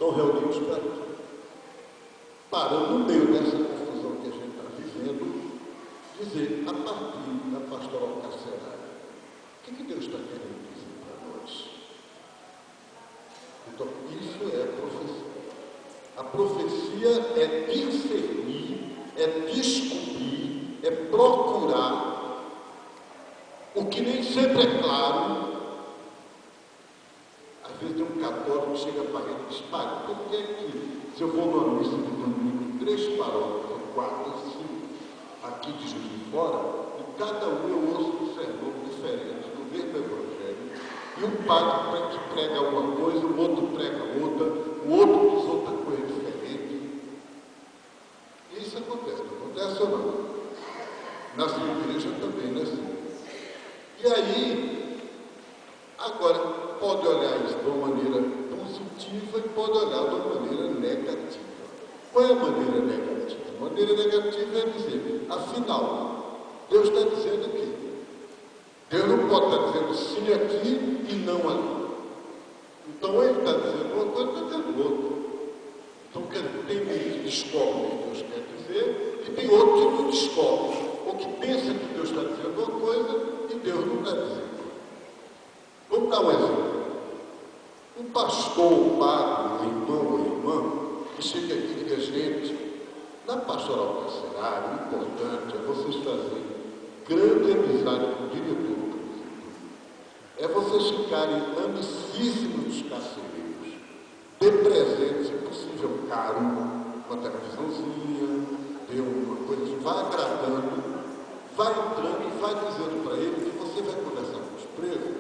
estão reunidos para quê? Para, no meio dessa confusão que a gente está vivendo, dizer, a partir da pastoral carcerária, o que Deus está querendo dizer para nós? Então, isso é a profecia. A profecia é discernir, é descobrir, é procurar o que nem sempre é claro. Às vezes tem um católico que chega para ele e diz, pai, por que que se eu vou numa missa de domingo, 3 paróquias, 4, 5, aqui de Juiz de Fora, e cada um eu ouço um sermão diferente do mesmo evangelho, e um padre que prega uma coisa, o outro prega outra, o outro diz outra coisa diferente. Isso acontece, não acontece ou não? Na sua igreja também, né, senhor? E aí, agora, pode olhar isso de uma maneira positiva e pode olhar de uma maneira negativa. Qual é a maneira negativa? A maneira negativa é dizer, afinal, Deus está dizendo aqui. Deus não pode estar dizendo sim aqui e não ali. Então ele está dizendo uma coisa e está dizendo outra. Então tem um que descobre o que Deus quer dizer e tem outro que não descobre. Ou que pensa que Deus está dizendo uma coisa e Deus não está dizendo. Vamos dar um exemplo. Um pastor, um padre, um irmão ou irmã, que chega aqui e diz, gente, na pastoral carcerária, o importante é vocês fazerem grande amizade com o diretor, por exemplo. É vocês ficarem amicíssimos dos carcereiros. Dê presente, se possível, caro, uma televisãozinha, dê uma coisa, vai agradando, vai entrando e vai dizendo para ele que você vai conversar com os presos,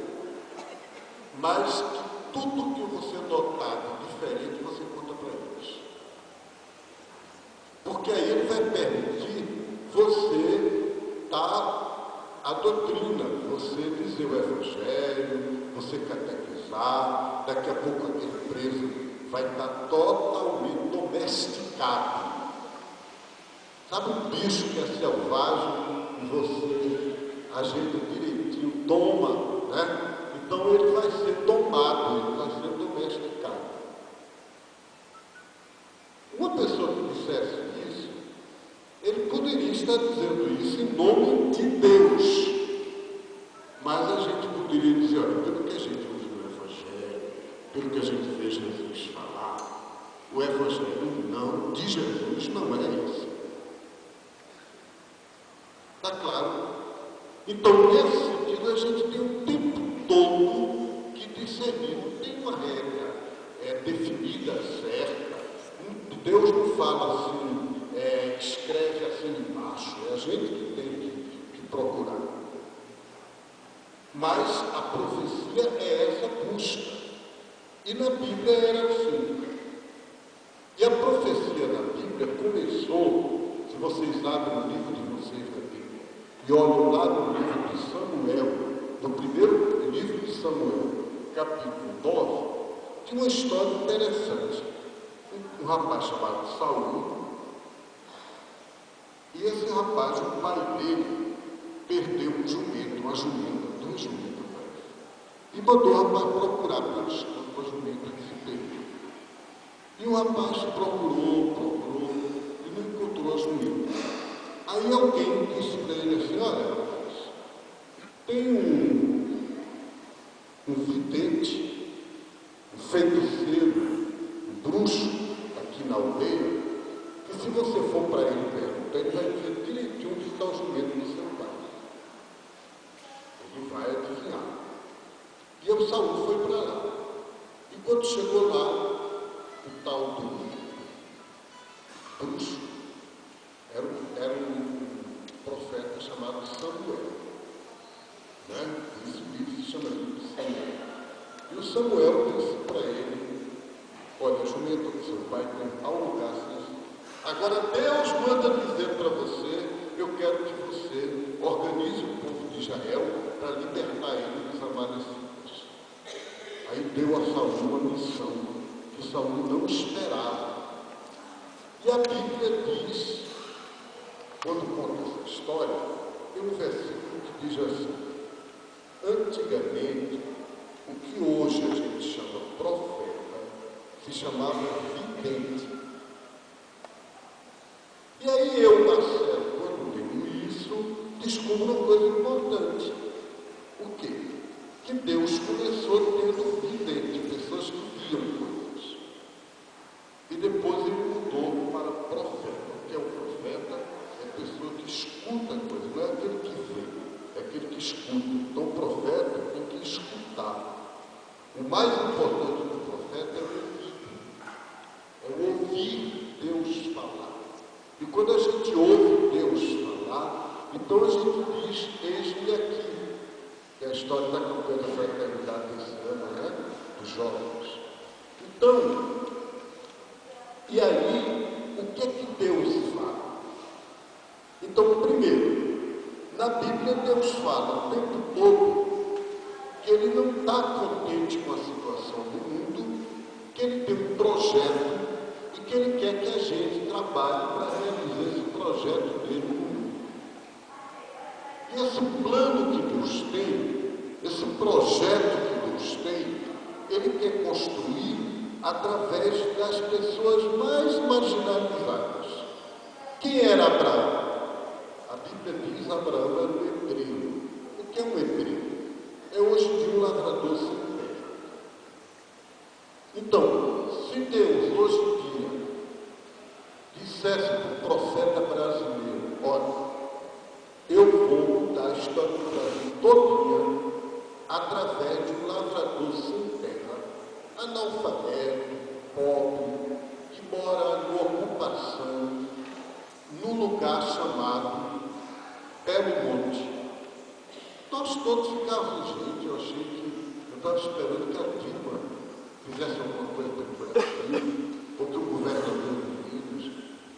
mas que tudo que você notar de diferente, você conta para eles. Porque aí ele vai permitir você dar a doutrina, você dizer o evangelho, você catequizar, daqui a pouco aquele preso vai estar totalmente domesticado. Sabe um bicho que é selvagem e você ajeita direitinho, toma, né? Então ele vai ser domado, ele vai ser domesticado. Uma pessoa que dissesse isso, ele poderia estar dizendo isso em nome de Deus. Mas a gente poderia dizer, olha, pelo que a gente ouve no Evangelho, pelo que a gente vê Jesus falar, o Evangelho não, de Jesus não é isso. Está claro? Então, nesse sentido, a gente tem um tempo todo que discernir, não tem uma regra definida, certa. Deus não fala assim, escreve assim embaixo, é a gente que tem que procurar. Mas a profecia é essa busca. E na Bíblia era assim. E a profecia na Bíblia começou, se vocês abrem o livro de vocês da Bíblia, e olham lá no livro de Samuel, no primeiro livro de Samuel, capítulo 9, tinha uma história interessante. Um rapaz chamado Saul, e esse rapaz, o pai dele, perdeu um jumento, uma jumenta, 2 jumentos, e mandou o rapaz procurar pelos campos a jumenta que se perdeu. E o rapaz procurou, e não encontrou a jumenta. Aí alguém disse para ele assim, olha, rapaz, tem um vidente, um feiticeiro, um bruxo aqui na aldeia, que se você for para ele perguntar, ele vai dizer direitinho onde está o jumento do seu pai. Ele vai adivinhar. E o Saul foi para lá. E quando chegou lá, o tal do bruxo era um profeta chamado Samuel. Né? Esse livro se chama livro de Samuel. E o Samuel disse para ele, olha, jumento do seu pai tem tal lugar assim. Agora Deus manda dizer para você, eu quero que você organize o povo de Israel para libertar ele dos amalecitas. Aí deu a Saul uma missão que Saul não esperava. E a Bíblia diz, quando conta essa história, tem um versículo que diz assim, antigamente, o que hoje a gente chama profeta, se chamava vidente. E aí eu, Marcelo, quando leio isso, descubro uma coisa importante. O quê? Que Deus começou tendo vidente, pessoas que viam coisas. E depois ele mudou para profeta. O que é o profeta? É a pessoa que escuta coisas, não é aquele que vê, é aquele que escuta. Então o profeta tem que escutar. O mais importante do profeta é o ouvir Deus falar. E quando a gente ouve Deus falar, então a gente diz, eis-me aqui. Que é a história da campanha da fraternidade desse ano, né? Dos jovens. Então, e aí, o que é que Deus fala? Então, primeiro, na Bíblia Deus fala o tempo todo que Ele não está contente com a situação do mundo, que Ele tem um projeto e que Ele quer que a gente trabalhe para realizar esse projeto dele no mundo. E esse plano que Deus tem, esse projeto que Deus tem, Ele quer construir através das pessoas mais marginalizadas. Quem era Abraão? A Bíblia diz que Abraão era um hebreiro. O que é um hebreiro? É hoje em dia um lavrador sem terra. Então, se Deus hoje em dia dissesse para o profeta brasileiro, olha, eu vou mudar a história do Brasil todinha através de um lavrador sem terra, analfabeto, pobre, que mora em ocupação, num lugar chamado Belo Monte. Nós todos ficávamos, gente, eu achei que eu estava esperando que a Dilma fizesse alguma coisa pelo Brasil, ou que o governador de Minas.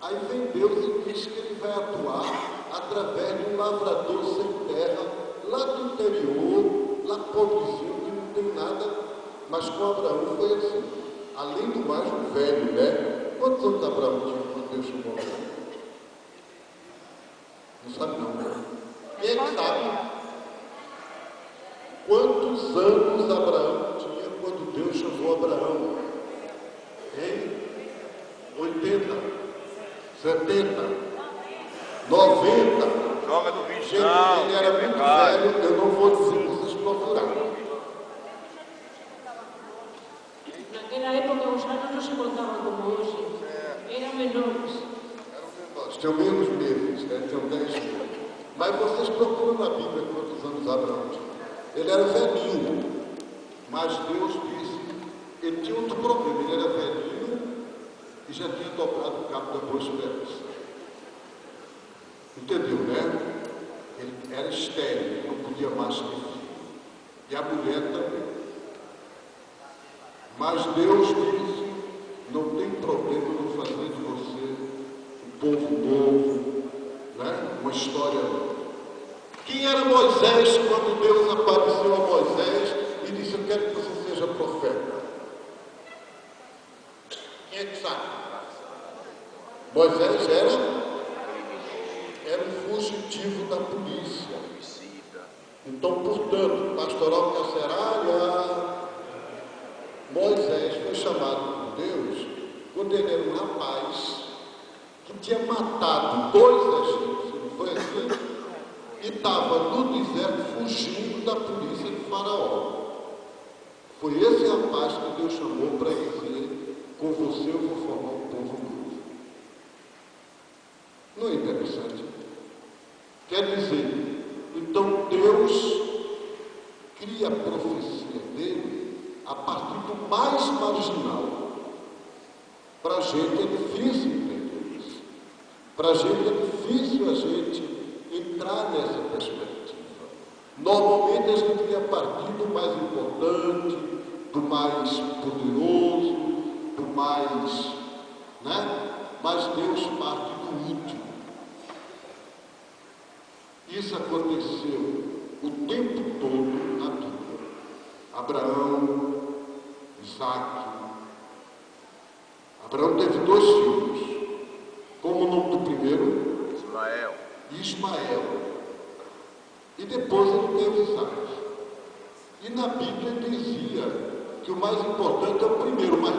Aí vem Deus e diz que Ele vai atuar através de um lavrador sem terra, lá do interior, lá pobrezinho, que não tem nada, mas com Abraão foi assim. Além do mais, um velho, né? Quantos anos Abraão tinha quando Deus chamou Abraão? Não sabe não, né? Quem é que sabe? Quantos anos Abraão tinha quando Deus chamou Abraão? Hein? 80, 70, 90. Joga no bicho. Gente, ele era muito velho, eu não vou dizer para vocês procurarem. Naquela época os anos não se contavam como hoje. Eram menores. Tinham menos meses, né? Tinham 10 meses. Mas vocês procuram na Bíblia quantos anos Abraão tinha. Ele era velhinho, mas Deus disse, ele tinha outro problema, ele era velhinho e já tinha dobrado o cabo da boa esperança. Entendeu, né? Ele era estéril, não podia mais ter filho. E a mulher também. Mas Deus disse, não tem problema em fazer de você um povo novo, né? Uma história nova. Quem era Moisés quando Deus apareceu a Moisés e disse, eu quero que você seja profeta? Quem é que sabe? Moisés era um fugitivo da polícia. Então, portanto, pastoral carcerária, Moisés foi chamado por Deus quando ele era um rapaz que tinha matado 2 egípcios, não foi assim? E estava no deserto fugindo da polícia de Faraó. Foi esse rapaz que Deus chamou para dizer, com você eu vou formar um povo novo. Não é interessante? Quer dizer, então Deus cria a profecia dele a partir do mais marginal. Para a gente é difícil entender isso. Para a gente é difícil a gente entrar nessa perspectiva. Normalmente a gente quer partir do mais importante, do mais poderoso, do mais, né? Mas Deus parte do último. Isso aconteceu o tempo todo na Bíblia. Abraão, Isaac. Abraão teve 2 filhos. Como o nome do primeiro? Ismael. E depois ele teve Isaac. E na Bíblia dizia que o mais importante é o primeiro, mas